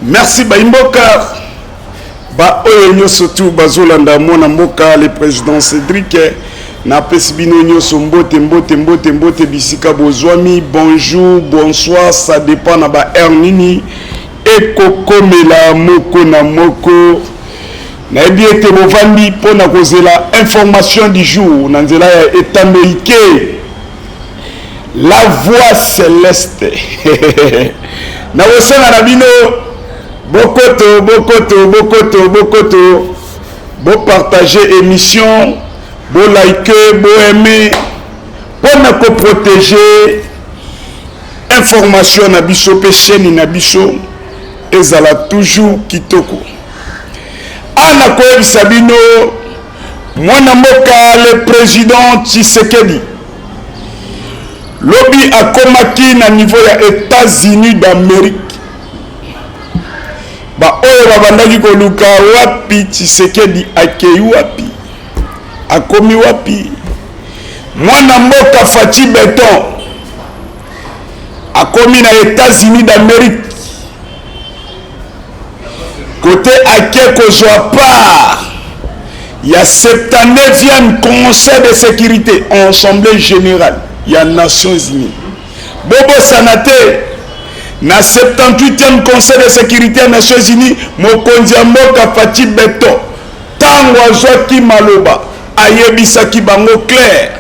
Merci Baimboka. Ba oyo nyoso tu bazolanda mona mboka le président Cédric na pesibino nyoso mbote bisika bozwami. Bonjour, bonsoir, ça dépend na ba heure nini ekokomela moko na moko. Na ebi ete bovandi pona kozela information du jour na nzela ya etambeike la voix céleste. Na wosana na bino bokoto bo partager émission, bo liker, bo aimer pona ko protéger information na biso pe chaîne na biso ezala toujours kitoko. Ana koyebisa bino mwana mboka le président Tshisekedi lobi akomaki na niveau ya États-Unis d'Amérique. Ba oyo babandaki koluka wapi Tshisekedi akei wapi akomi wapi. Mwana mboka Fachi Beton akomi na États-Unis d'Amérique côté ake kozwa part ya 79e conseil de sécurité en assemblée générale ya Nations Unies. Bobo sanate na 78e conseil de sécurité ya Nations Unies mokonzi ya mboka Fachi Beton tango azwaki maloba ayebisaki bango clair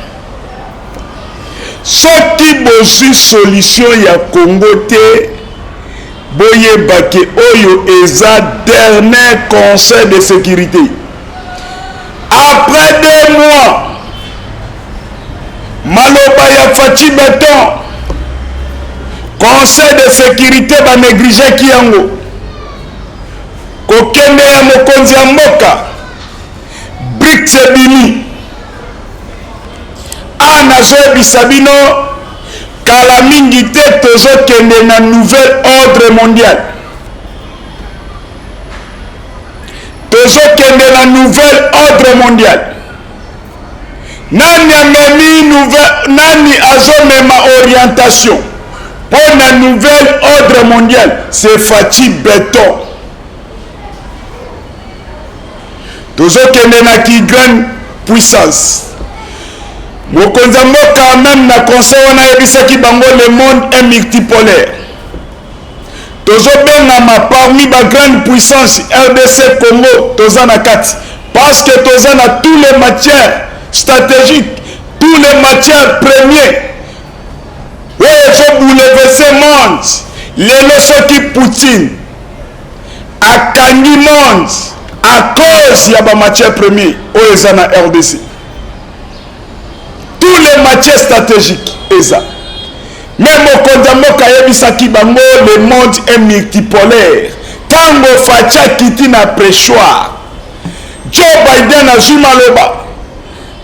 soki bozwi solution ya Congo te boyebake oyo eza dernier conseil de sécurité. Après 2 mois maloba ya Fachi Beton conseil de sécurité ba négligé ki yango kokende ya mokonzi ya mboka BRICS ebimi ana zoyebisa bino kala mingi te tozokende na nouvel ordre mondial. Tozokende na nouvel ordre mondial. Nani amemi nani azomema orientation pour na nouvel ordre mondial? C'est Fachi Beton. Tozokende na ki grande puissance. Mokonzi mboka même na conseil wana yebisaki bango le monde est multipolaire. Tozobengama parmi ba grande puissance RDC Congo tozana kati parce que tozana tous les matières stratégiques, tous les matières premières. Ouais, je bouleverser monde. Lelo soki Poutine akangi monde à cause ya ba matières premières oyezana RDC. Tous les matières stratégiques eza. Même au Kondamoka yebisaki bango le monde est multipolaire. Tango Facha kiti na préchoir. Joe Biden a Jumaloba.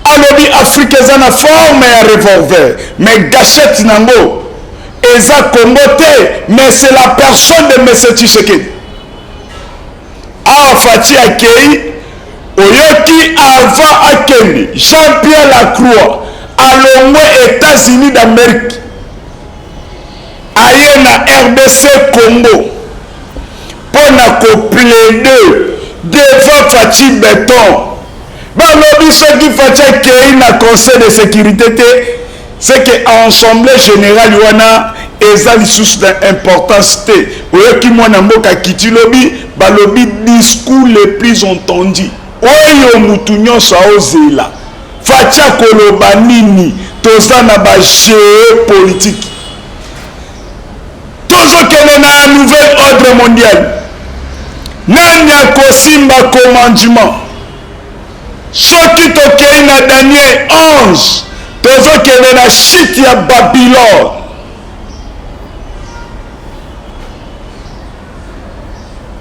Alobi Afrique eza na forme ya revolver. Mais gâchette nango eza Congo te, mais c'est la personne de M. Tshisekedi. Ah Fachi akei oyoki avant akeni Jean-Pierre Lacroix alongwe États-Unis d'Amérique aye na RDC Congo pona ko plaider devant Fachi Beton. Balobi soki Fachi akei na conseil de sécurité te, c'est que assemblée générale wana eza lisusu d'importance te. Oyoki mwana mboka kiti lobi balobi discours les plus entendus oyo mutu nyonso aozela Fachi koloba nini toza na ba géopolitique. Tozokende na nouvel ordre mondial. Nani akosimba commandement? Soki tokei na Daniel 11 tozokende na chute ya Babylone.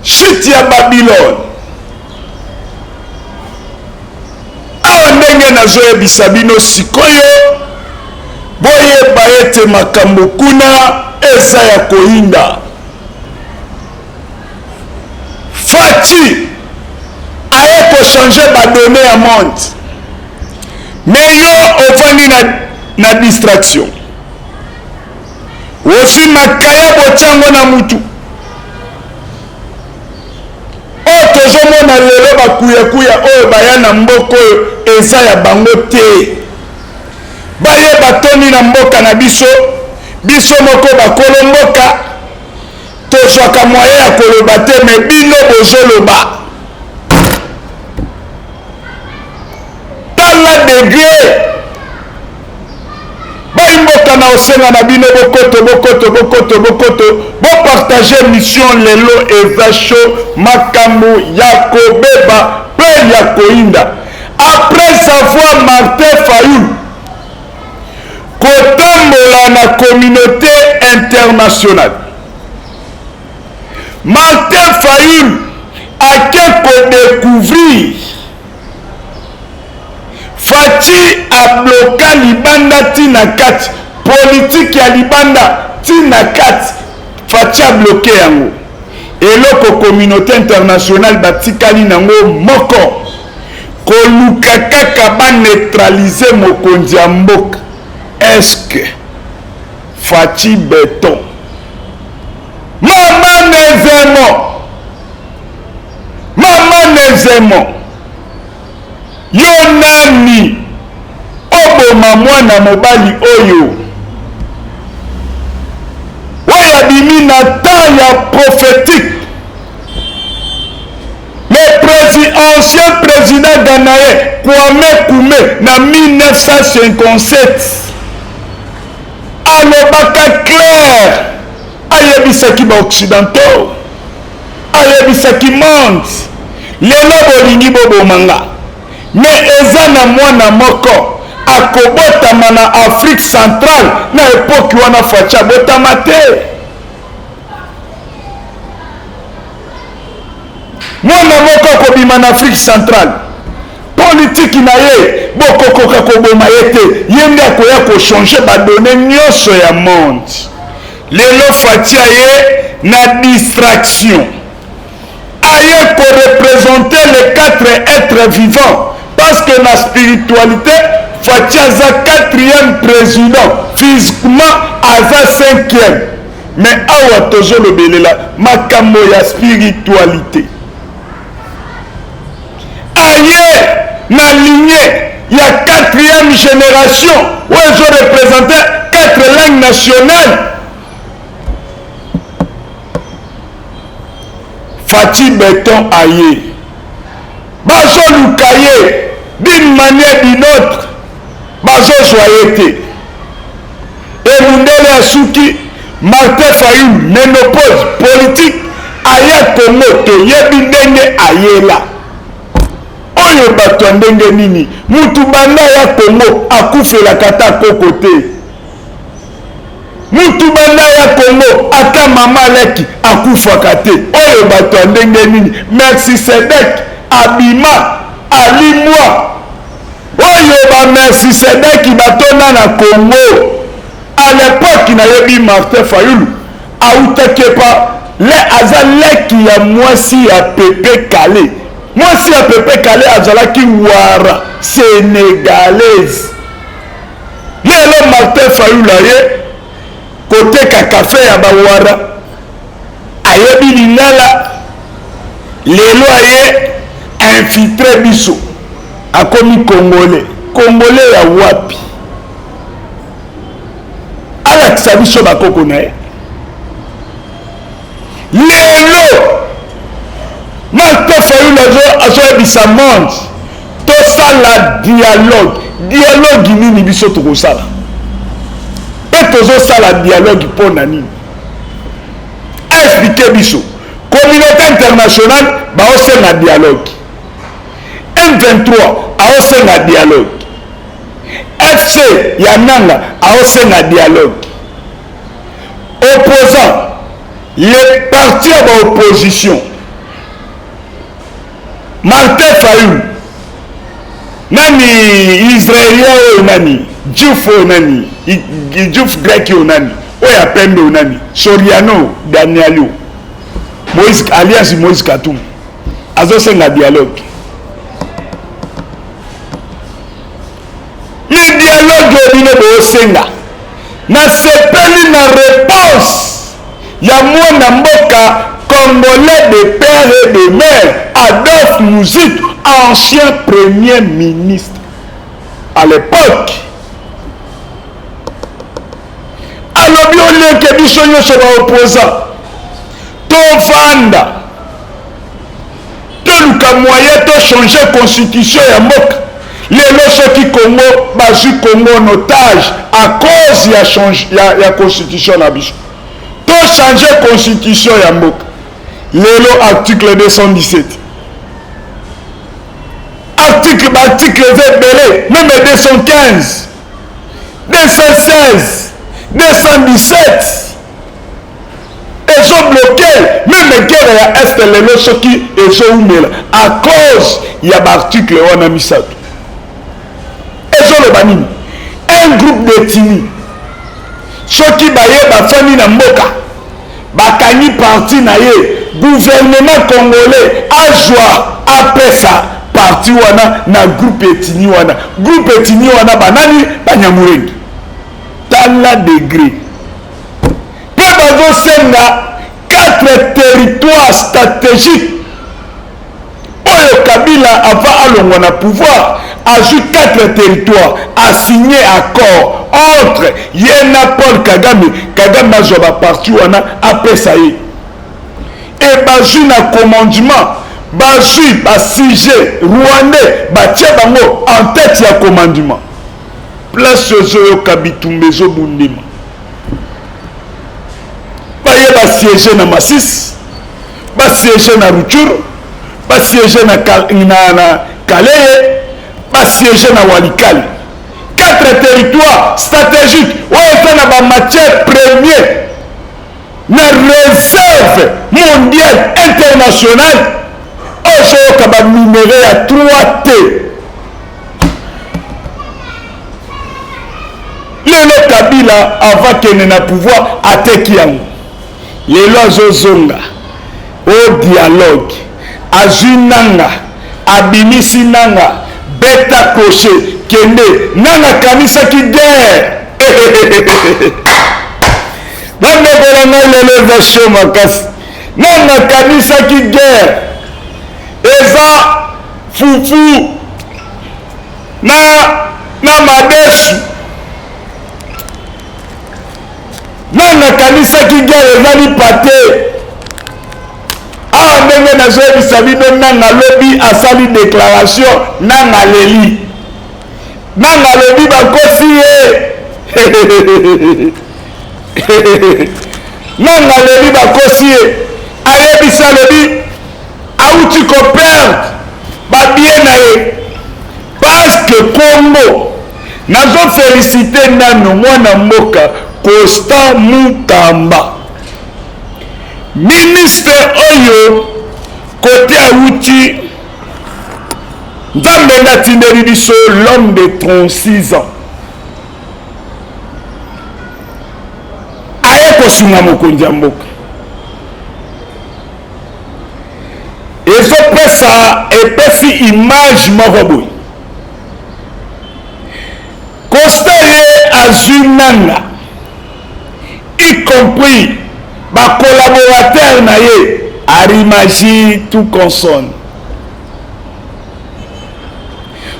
Chute ya Babylone. Awa ndenge nazoyebisa bino sikoyo boyeba ete makambo kuna eza ya koyinda. Fachi aye kochanger badone ya monde. Mais yo ofandi na distraction. Wosi makaya bochango na mutu. ozomona lelo bakuyakuya oyo baya na mboka oyo eza ya bango te. Bayeba toni na mboka na biso moko bakolo mboka tozwaka moye ya koloba te, me bino bozoloba. Tala degré bayimboka na osenga na bino bokoto bopartage mission lelo eza show makambo ya kobeba pe ya koinda. Après savoir Martin Fayulu kotambola na communauté internationale, Martin Fayulu ake kodécouvrir Faci abloka libanda tina kati, politique ya libanda tina kati, Faci abloke yango. Eloko communauté internationale batikali nango moko koluka kaka ba neutraliser mokonzi ya mboka. Est-ce que Faci Beton Mama Nezemo yo nani oboma mwana mobali oyo oya bimi na temps ya prophétique? Ancien président ghanéen Kwame Koumé na 1957 alobaka clair, ayebisaki ba occidentaux, ayebisaki monde, lelo bolingi bobomanga, mais eza na mwana moko akobotama na Afrique centrale na époque wana Faci abotama te. Mwana moko akobima na Afrique centrale, politique na ye bokokoka koboma ye te, ye nde akoya kochange badone nyonso ya monde. Lelo Faci aye na distraction, aye koreprésenter les 4 êtres vivants, parce que na spiritualité Faci aza 4e président, physiquement aza 5e, mais awa tozolobelela makambo ya spiritualité. Aye na lignée ya 4e génération où ils ont représenté 4 langues nationales. Faci Beton aye bazo lukaye d'une manière d'une autre, bazo joyete elundele asuki Martin Fayulu ménopause politique aya Congo toyebi ndenge ayela. Oyo bato ndenge nini mutu banda ya Congo akufelaka ta koko te, mutu banda ya Congo ata mama leki akufaka te. Oyo bato ndenge nini Melchisedek abima alimwa, oyo ba Melchisedek batona na Congo à l'époque na yebi Martin Fayulu autake pa le aza leki ya mwasi ya Pepe Kale. Mwasi ya Pepe Kale azalaki wara sénégalaise. Lelo Martin Fayulu aye koteka kafe ya bawara, ayebi lingala. Lelo aye infiltré biso akomi Congolais ya wapi? Alakisa biso bakoko na ye. Lelo Martin Fayulu azoyebisa monde tosala dialogue nini biso tokosala mpe tozosala dialogue mpo na nini? Explique biso. Communauté internationale baosenga dialogue, M23 aosenga dialogue, FC ya nanga aosenga dialogue, opposant les partis à l'opposition Martin Fayulu nani Israélien oyo nani Diouf oyo nani Diouf grec oyo nani oyo apembe oyo nani Soriano Danielio Moïse alliance Moïse Katumbi azosenga dialogue. Le dialogue oyo bino bosenga na sepeli na réponse ya mwana mboka congolais de père et de mère Adolphe Muzitu, ancien premier ministre à l'époque. alobi oleke biso nyonso baopposant tovanda toluka moyen tochanger constitution ya mboka. Lelo soki Congo bazwi Congo en otage à cause ya constitution na biso, tochanger constitution ya mboka. Lelo article 217 article belé, même 215 216 217 ils ont bloqué même guerre ya est lelo soki ezoumela à cause ya l'article wana misato. Ezoloba nini? Un groupe d'ethnie soki baye bafani na mboka bakangi parti na ye, gouvernement congolais azwa apesa parti wana na groupe ethnie wana. Groupe ethnie wana banani? Banyamulenge. Tala degré pe bazosenga 4 territoires stratégiques oyo Kabila avant alongwa na pouvoir azwi 4 territoires, a signé accord entre yena Paul Kagame azwa baparti wana apesa ye et bazwi na commandement, bazwi basige rwandais batie bango en tête ya commandement. Place oyo Kabitumba ezobundima baye basiege na Masisi, basiege na Ruchuru, basiege na Kaleye, basiege na Walikale. 4 territoires stratégiques oyo eza na bamatière premier na réserve mondiale internationale oyo soyoka banumere ya 3T. Lelo Kabila avant kene na pouvoir ateki yango, lelo azozonga au dialogue, azwi nanga abimisi nanga beta crochet kende nanga kanisaki guerre bandekolanga lelo eza show makasi. Nanga kanisaki guerre eza fufu na madesu. Nanga kanisaki guerre ezali pate. Awa ndenge nazoyebisa bino nanga lobi asali déclaration nanga leli. Nanga lobi bakosi ye. Nanga leli bakosi ye. Ayebisa lobi auti koperdre babie na ye. Parce que Congo nazo félicité nano mwana mboka Constant Mutamba, ministre oyo côté auti nzambe natindeli biso l'homme de 36 ans aye kosunga mokonzi ya mboka. Ezopesa epesi image moko boye. Constant ye azwi nanga y compris ba collaborateur na ye Arimagie tout consonne,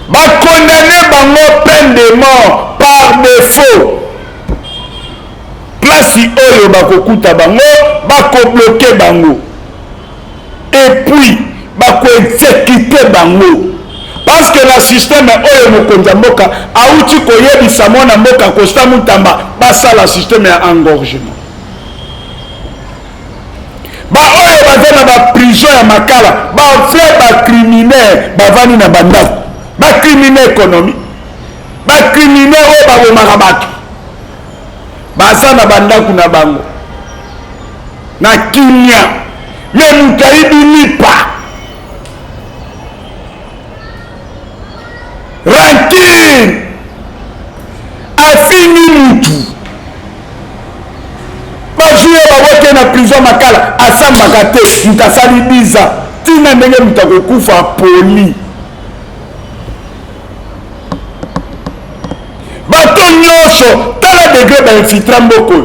ba condamné bango peine de mort par défaut. Place oyo bakokuta bango bakobloquer bango et puis bakoexécuter bango parce que le système oyo mokonzi mboka auti koyebisa mwana mboka Constant Mutamba basala système ya engorgement. Ba oyo baza na ba prison ya makala ba fait ba criminel bavani na bandako, ba criminel économique, ba criminel oyo babomaka bato baza na bandako na bango na kimia me mutayibi lipa rancune afini mutu bazuye bawote na prison makala asambaka te mutasali biza tina ndenge mutakokufa poli. Bato nyonso tala degré bainfiltra mboko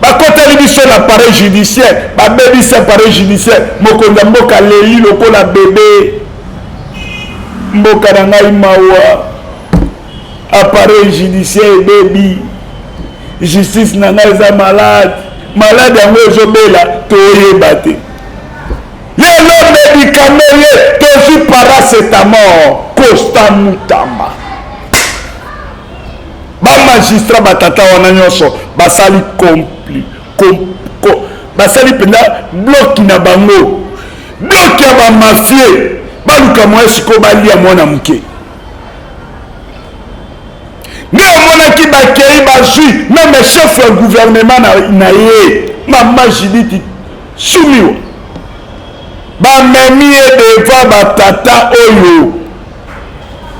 bakoteli biso na appareil judiciaire babebisi appareil judiciaire mokonzi ya mboka leli lokola bebe mboka na ngai mawa appareil judiciaire ebebi justice na ngai eza malade yango ezobela toyeba te lelo medikame ye tozwi paracetamol Constant Mutamba bamagistrat batata wana nyonso basali basali mpenza bloki na bango bloki ya bamafie baluka moye sikoyo balia mwana moke nde omonaki bakei bazwi meme chef ya gouvernement na ye mama Judith Sumiwa bamemi ye deva batata oyo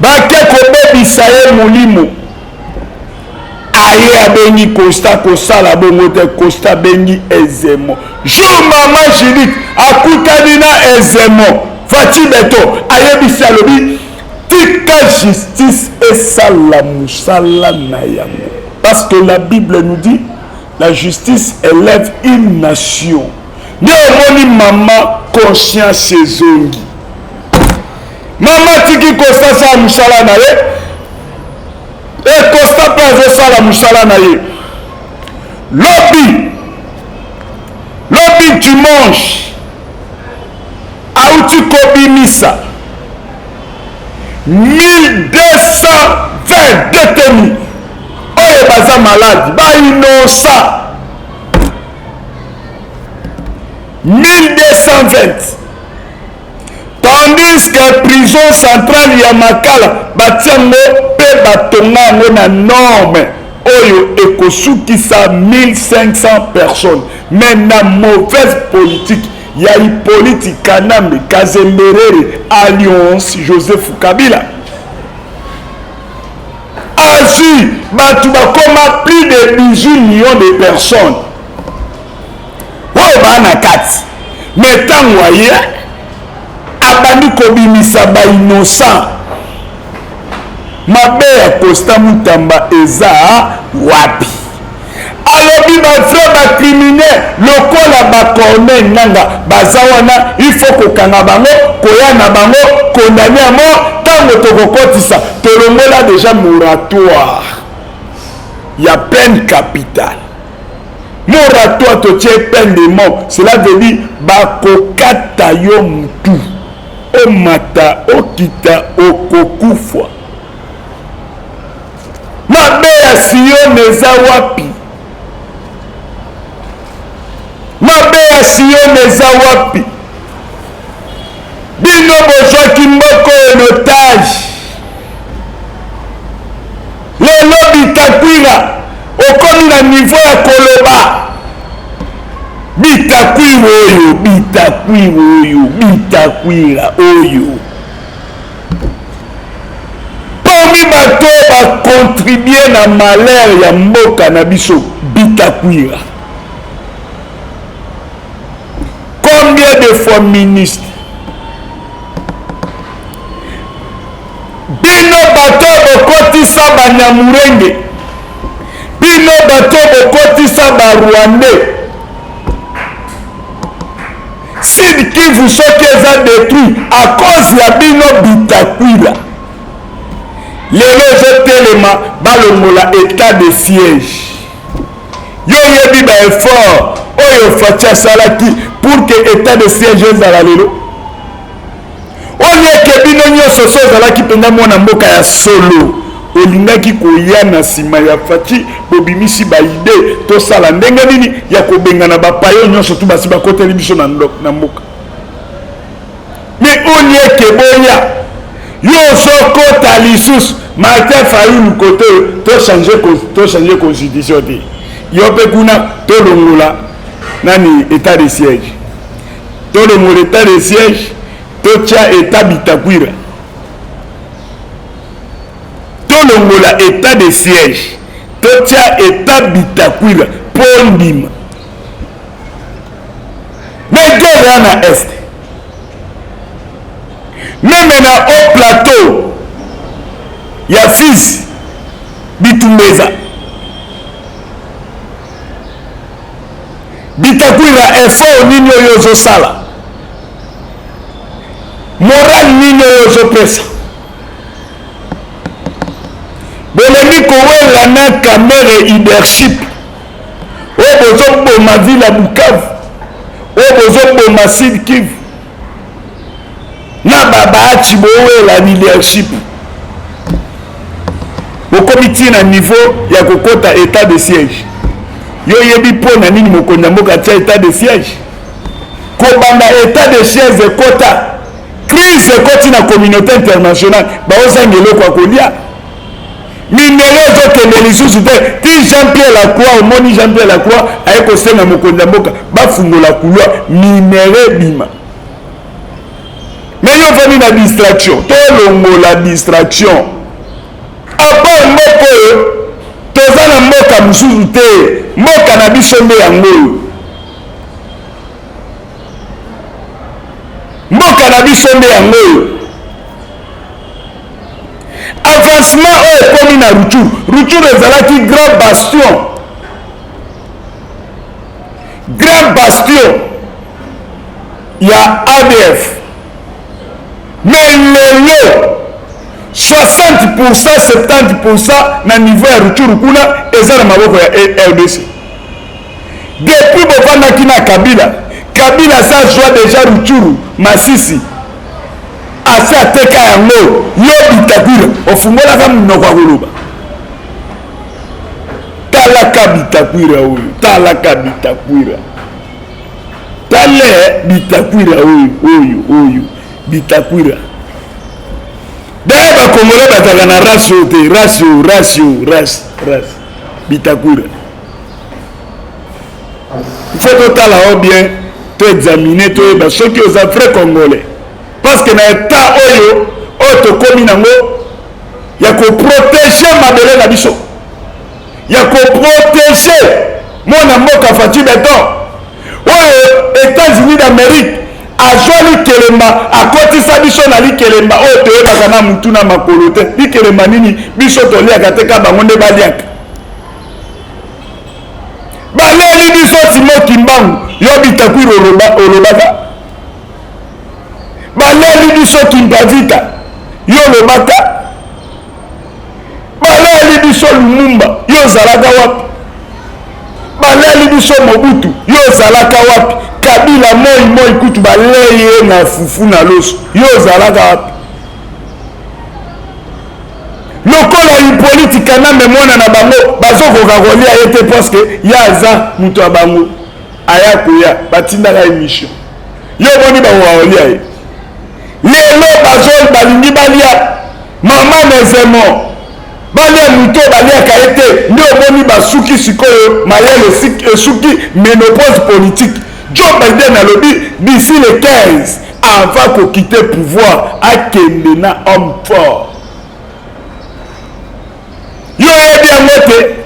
bake kobebisa ye molimo aye abengi Constant kosala bongo te Constant abengi Ezemo jour mama Judith akutani na Ezemo fati beto ayebisi alobi tika justice esala musala na yango parce que la Bible nous dit la justice élève une nation nde omoni mama conscience ezongi mama tiki Constant sala musala na ye Constant mpe azosala musala na ye lobi dimanche auti kobimisa 1220 détenus oyo baza maladi bainosa 1220 tandis que prison centrale ya Makala batiango mpe batonga yango na norme oyo ekosukisa 1500 personnes mais na mauvaise politique ya Hippolyte Kanambe Kazemberere Alliance Joseph Kabila azwi batu bakoma plus de 18 millions de personnes oyo bana kati mais ntango aye abandi kobimisa bainocent mabe ya Constant Mutamba eza wapi alobi bafrère bacriminel lokola bacorneille nanga baza wana il faut kokanga bango koya na bango condamné à mort ntango tokokotisa tolongola déjà moratoire ya peine capitale moratoire totie peine de mort cela veut dire bakokata yo mutu omata okita okokufwa mabe ya Sion eza wapi mabe ya Sion eza wapi bino bozwaki mboko en otage lelo Bitakwira okomi na niveau ya koloba Bitakwira oyo parmi bato bakontribue na malheur ya mboka na biso Bitakwira combien de fois ministre bino bato bokotisa banyamurenge bino bato bokotisa barwandais Sud Kivu soki eza détruit à cause ya bino Bitakwira lelo ezotelema balongola état de siège yo yebi baeffort oyo Faci asalaki pour que état de siège ezala lelo oyeke bino nyonso so ozalaki mpenza mwana mboka ya solo olingaki koya na nsima ya Faci bobimisi baide tosala ndenge nini ya kobengana bapayo nyonso tu basi bakoteli biso na mboka mais oyeke boya yo ozokota lisusu Martin Fayulu kote to changer constitution te yo mpe kuna tolongola nani état de siège tolongola état de siège totia état Bitakwira tolongola état de siège totia état Bitakwira po ndima mais guerre na est même na au plateau ya fils Bitumbeza effort nini oyo ozosala, moral nini oyo ozopesa. Bolingi kowenga na kamere leadership oyo bozoboma ville ya Bukavu, oyo bozoboma Sud Kivu na babaachi bowela leadership. Bokomi ntina niveau ya kokota état de siège. Yo yebi pona nini mokonzi mboka tia état de siège. Kobanda état de siège ekota crise ekoti na communauté internationale baozanga eloko ya kolia. Minere ezokende lisusu te ti Jean-Pierre Lacroix omoni Jean-Pierre Lacroix aye kosenga mokonzi mboka bafungola couloir minere bima. Mais yo veni na distraction tolongola distraction. Apa moko toza na mboka mosusu te, mboka na biso nde yango. Mboka na biso nde yango. Avancement oyo ekomi na Rutshuru. Rutshuru ezalaki grand bastion. Grand bastion ya ADF. Mais lelo 60%, 70% na niveau ya Rutshuru kuna eza na maboko ya RDC. Depuis bovandaki na Kabila sa joie déjà Rutshuru, Masisi. Asa ateka yango, yo Bitakwira, ofungolaka munoko akoloba. Talaka Bitakwira oyo, talaka Bitakwira. Tale Bitakwira oyo, Bitakwira. D'ailleurs, les Congolais battent na race. Bitakwira. Il faut que tu bien, tu examiner, tu es ceux qui sont vrais Congolais. Parce que dans l'état oyo, tu commis nango, il y a que protéger ma belle na biso. Il y a que protéger mon amour Fati Beton. Aux États-Unis d'Amérique. Azwali kelemba akotisa biso na likelemba oyo toyebaka na mutu na makolo te likelemba nini biso toliaka te ka bango nde baliaka baleli biso Timo Kimbangu yo Bitakwira olobaka baleli biso Kimpavita yo olobaka baleli biso Lumumba yo ozalaka wapi baleli biso Mobutu yo ozalaka wapi Kabila moi kutu baleye na fufu na loso yo ozalaka wapi lokola ipolitika na memona na bango bazokoka kolia ye te parce que yaza mutu ya bango aya koya batindaka émission yo boni bakolia ye lelo balingi balia mama nezemo balia mutu baliaka ye te nde oboni basuki sikoyo mayele esuki ménopause politique. Joe Biden a lobby d'ici le 15 avant de quitter le pouvoir à Kendena homme fort. Yo bien moté.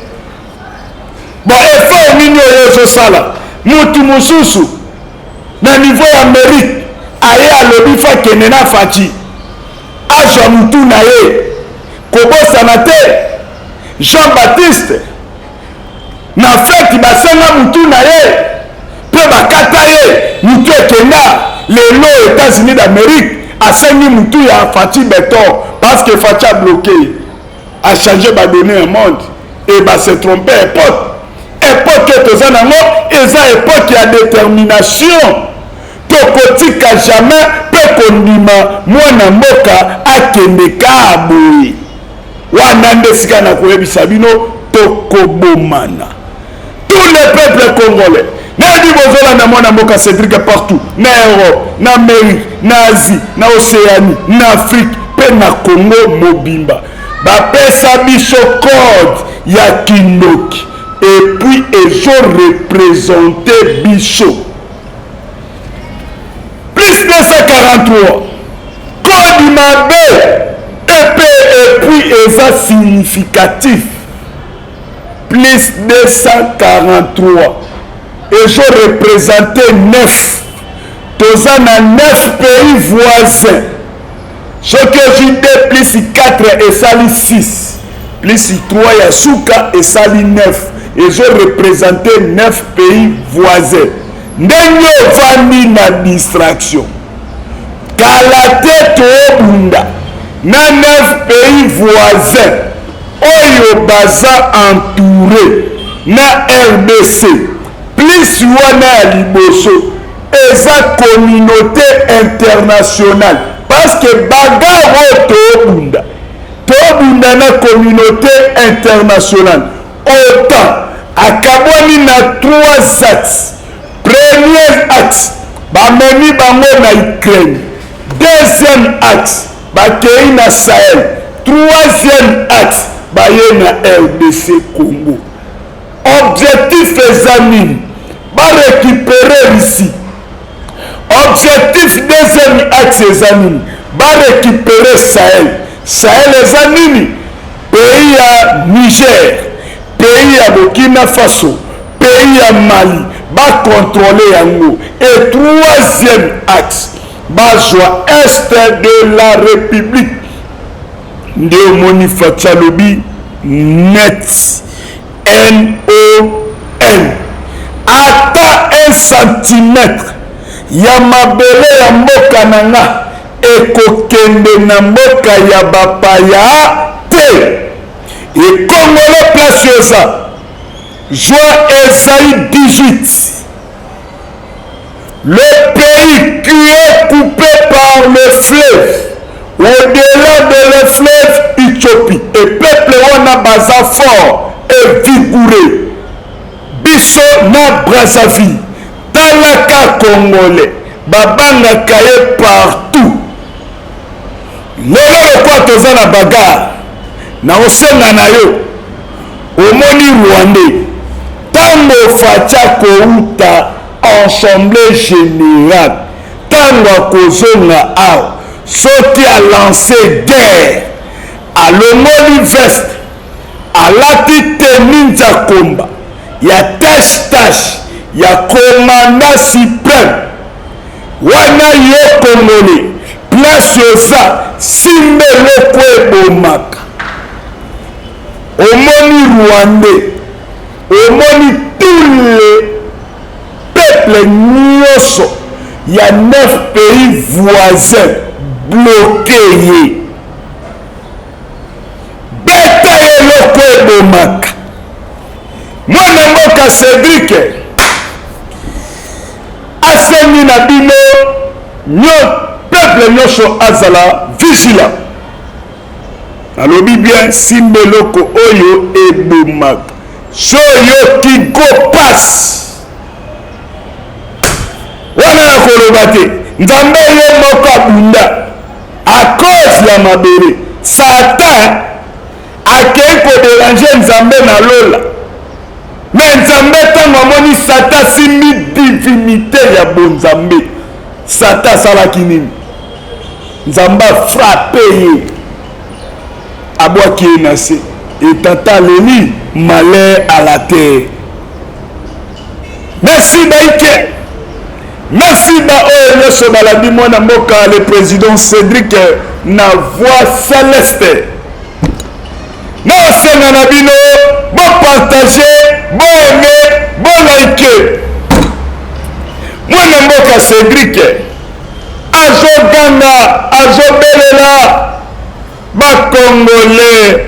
Bon effort mini yo sala. Mutu mususu na niveau Amérique aye a lobby fa Kendena Fati. Aja mutu na ye. Kobo Sanate Jean-Baptiste na fête basenga mutu na ye. Bakata ye mutu ekenda lelo États-Unis d'Amérique asengi mutu ya Fati Beton parce que Fati a bloqué a changé ba donner un monde et ba se tromper époque toza nango eza époque ya détermination tokotika jamais pe kondima mwana mboka akende ka boye wana nde sika na koyebisa bino tokobomana tous les peuples congolais. Nadi bozola na mwana mboka Cédric partout na Europe, na Amérique, na Asie, na Océanie, na Afrique, pe na Congo mobimba. Bapesa biso code ya Kindoki et puis ezo représenter biso. Plus 243. Code mabe et puis eza significatif. Plus 243. Et je représentais 9. Tous en 9 pays voisins. Ce que j'ai dit plus 4 et sali 6. Plus 3 et Souka et sali 9. Et je représentais 9 pays voisins. ndenge ovandi na distraction kala te toobunda na 9 pays voisins oyo baza entouré na RDC plus wana ya liboso eza communauté internationale parce que bagarre oyo toobunda na communauté internationale autant akabwani na 3 axes. Premier axe bamemi bango na Ukraine, deuxième axe bakei na Sahel, troisième axe baye na RDC Congo. Objectif eza nini? Barécupérer Russie. Objectif deuxième axe eza nini? Barécupérer Sahel. Sahel eza nini? Pays ya Niger, pays ya Burkina Faso, pays ya Mali ba contrôler yango. Et troisième axe bazwa est de la République nde moni Fatshalobi net NON ata 1 centimètre ya mabele ya mboka nanga ekokende na mboka ya bapaya te. Et Congolais place yosa Joie Esaïe 18. Le pays qui est coupé par le fleuve, au-delà de le fleuve Éthiopie, et peuple wana baza fort et vigoureux. Biso na Brazzaville, talaka Congolais, babanga kaye partout. Lelo lokwa toza na bagarre, na osenga na yo, omoni Rwandais. Tango facha kouta assemblée générale tango akozonga awa soki a lancé guerre alongoli veste alati tenue nza komba ya tache ya commandant suprême wana yo Congolais place oza simba eloko ebomaka omoni Rwandais omoni tous les peuples nyonso ya 9 pays voisins bloqués beta eloko ebomaka mwana mboka Cédric asengi na bino peuple nyonso azala vigilant alobi bien simba eloko oyo ebomaka soyo qui go passe wana na koloba te nzambe ye moko abunda à cause ya mabele Satan akei koderange nzambe na lola mais nzambe ntango amoni Satan simbi divinité ya bonzambe Satan asalaki nini? Nzambe frappe ye abwaki ye na se et tata leli malheur à la terre. Merci Baïke. Merci Baoye Nyoso Baladi Mwana Moka, le président Cédric na voix céleste. Non, c'est Nanabino, bon partager, bon aimer, bon liker. Mwana Moka Cédric, Azo Ganga, Azo Belela, ba Congolais.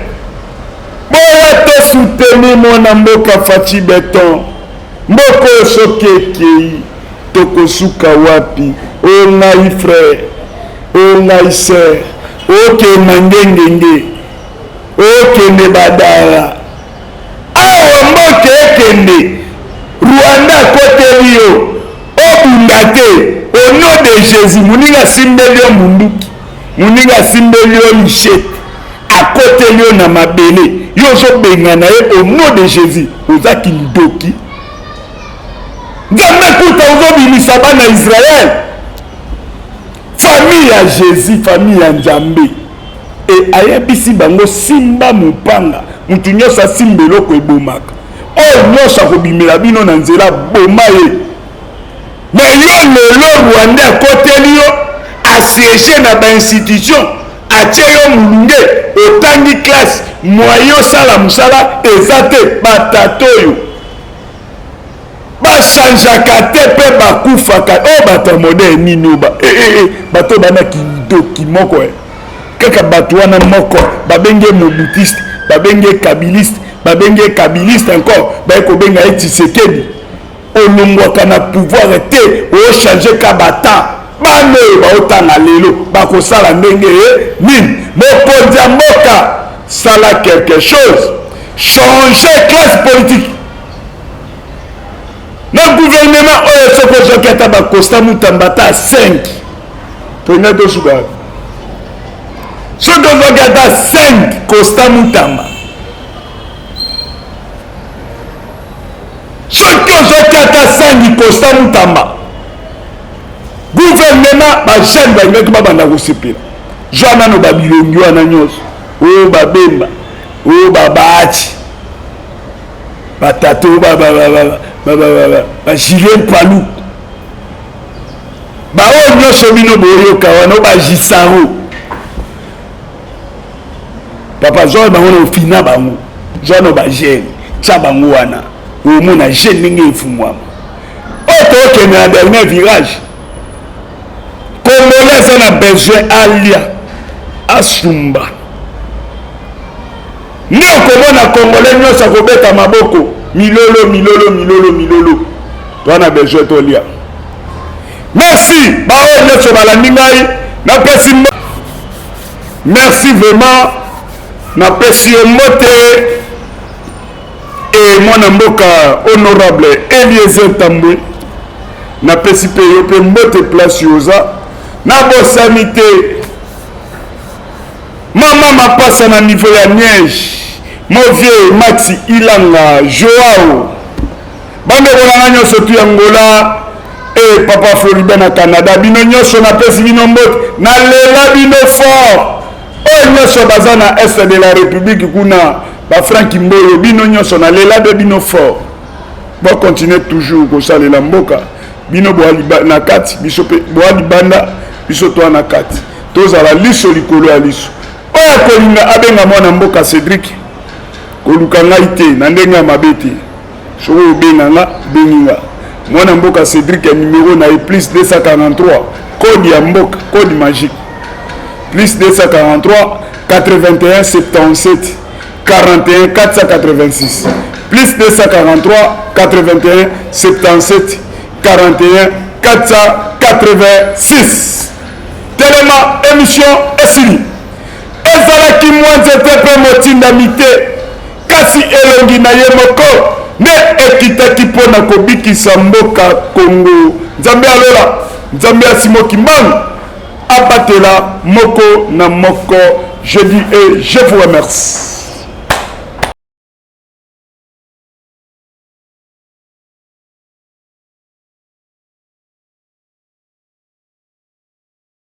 Boya te soutenir mon mboka Fachi Beton mboko soki ekei tokosuka wapi o ngai frère o ngai sœur okende ngengenge okende badala awa mboka ekende Rwanda koteli yo obunda te au nom de Jésus muninga simbeli yo munduki muninga simbeli yo lichette akoteli yo na mabele yo ozobengana ye au nom de Jésus ozaki lidoki nzambe kuta ozobimisa bana Israël famille ya Jésus famille ya Nzambe e ayebisi bango simba mopanga mutu nyonso asimba eloko ebomaka oyo nyonso akobimela bino na nzela boma ye me yo lelo Rwanda akoteli yo asiége na bainstitution atie yo mulunge otangi classe moyo sala musala eza te batato oyo changeaka te pe bakufaka o bato moderne nini bato bana kindoki moko kaka bato wana moko babenge mobutiste babenge kabiliste encore baye kobenga ye Tshisekedi olongwaka na pouvoir te ochange ka bata bana oyo baotanga lelo bakosala ndenge nini mokonzi ya mboka sala quelque chose changer classe politique na gouvernement oyo soko ozwaki ata bacosta mutamba ata 5 tolinga tosuka soki ozwaki ata 5 costa mutamba soki ozwaki ata 5 costa mutamba gouvernement bajeune balingaki babanda kosepela zwa nano babilongi wana nyonso oyo babemba oyo babaati batato Julien Palou baoyo nyonso bino boyoka wana o bajisaro papa zwa bango na ofina bango zwa no bajene tya bango wana omona jeune ndenge efumwama oyo tookende na dernier virage congolais eza na besoin alia asumba nde okomona congolais nyonso akobeta maboko milolo toana besoin tolia merci baoyo nyonso balandi ngai napesi merci vraiment napesi yo mbote e mwana mboka honorable Eliezer Tambwe napesi pe yo pe mbote place yoza nabosani te mama mapasa na niveau ya neige Movie Maxi Ilanga Joao bandekolanga nyonso tu ya ngola e papa Florida na Canada bino nyonso napesi bino mbote nalela bino fort oyo nyonso baza na est de la république kuna bafranki mboyo bino nyonso nalela de bino fort bokontinue toujours kosalela mboka bino na kati biso pe boalibanda biso toa na kati tozala liso likolo ya liso oyo kolinga abenga mwana mboka Cédric koluka ngai te na ndenge ya mabe te soko obenganga benginga mwana mboka Cédric ya numéro na ye plus 243 code ya mboka code magique plus 243 81 77 41 486 plus 243 81 77 41 486 telema émission esili ezalaki mwa nzete mpe motindami te kasi elongi na ye moko nde ekitaki mpo na kobikisa mboka Congo. Nzambe alola, nzambe asimoki mbangu abatela moko na moko. Je dis et je vous remercie.